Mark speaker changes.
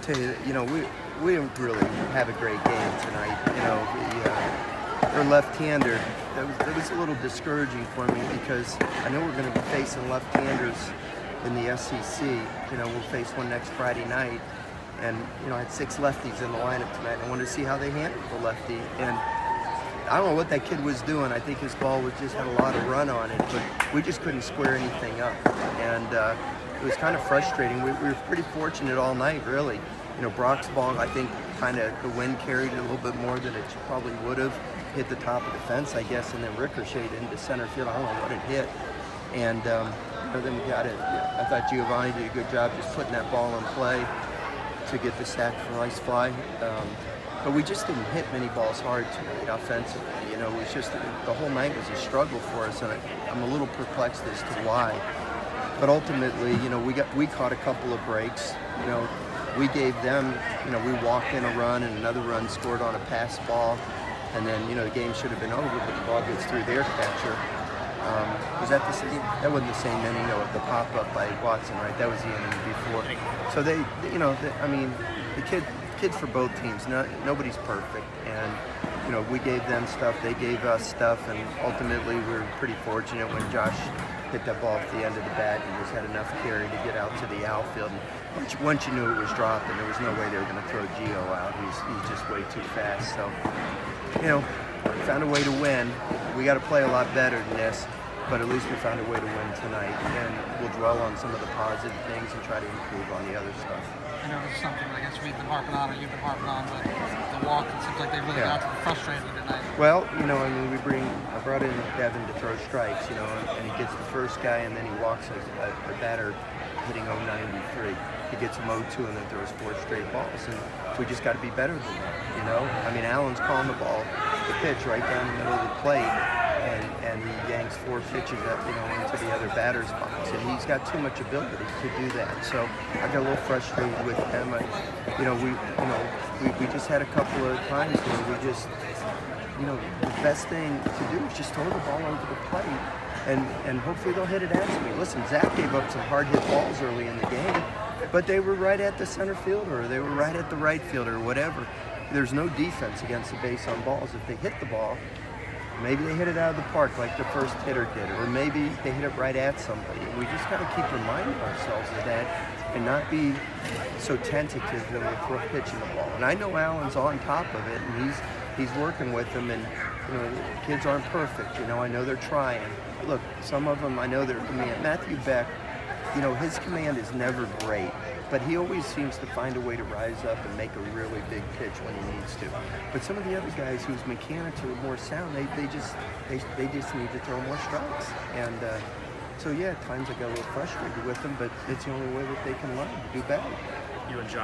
Speaker 1: tell you, we didn't really have a great game tonight. Their left-hander, that was a little discouraging for me because I know we're going to be facing left-handers in the SEC. We'll face one next Friday night. And, I had 6 lefties in the lineup tonight. I wanted to see how they handled the lefty. And I don't know what that kid was doing. I think his ball just had a lot of run on it, but we just couldn't square anything up. And it was kind of frustrating. We were pretty fortunate all night, really. Brock's ball, I think, kind of the wind carried it a little bit more than it probably would have. Hit the top of the fence, I guess, and then ricocheted into center field. I don't know what it hit. And then we got it. I thought Giovanni did a good job just putting that ball in play to get the sacrifice fly. But we just didn't hit many balls hard tonight offensively. It was just the whole night was a struggle for us, and I'm a little perplexed as to why. But ultimately, we caught a couple of breaks. We gave them, we walked in a run and another run scored on a pass ball. And then, the game should have been over, but the ball gets through their catcher. Was that the same? That wasn't the same inning, the pop-up by Watson, right? That was the inning before. So the kids for both teams, nobody's perfect. And, we gave them stuff, they gave us stuff, and ultimately we were pretty fortunate when Josh hit that ball at the end of the bat and just had enough carry to get out to the outfield. And once you knew it was dropping, there was no way they were going to throw Gio out. He's just way too fast. So, found a way to win. We got to play a lot better than this, but at least we found a way to win tonight. And we'll dwell on some of the positive things and try to improve on the other stuff.
Speaker 2: I know this is something I guess we've been harping on, or you've been harping on, but the walk, it seems like they really got to the frustrating tonight.
Speaker 1: Well, I brought in Devin to throw strikes, and he gets the first guy, and then he walks a batter hitting 093. He gets him 0-2 and then throws 4 straight balls, and we just got to be better than that, Allen's calling the ball, the pitch right down the middle of the plate, and he yanks 4 pitches into the other batter's box, and he's got too much ability to do that. So I got a little frustrated with him. We just had a couple of times where we just, the best thing to do is just throw the ball over the plate, and hopefully they'll hit it at me. Listen, Zach gave up some hard hit balls early in the game, but they were right at the center fielder, or they were right at the right fielder, or whatever. There's no defense against the base on balls. If they hit the ball, maybe they hit it out of the park like the first hitter did, or maybe they hit it right at somebody. We just got to keep reminding ourselves of that and not be so tentative when we're pitching the ball. And I know Allen's on top of it, and he's working with them, and kids aren't perfect. I know they're trying. Look, some of them, I know their command. Matthew Beck, his command is never great, but he always seems to find a way to rise up and make a really big pitch when he needs to. But some of the other guys whose mechanics are more sound, they just need to throw more strikes. And so, at times I got a little frustrated with them, but it's the only way that they can learn to do better.
Speaker 3: You and John.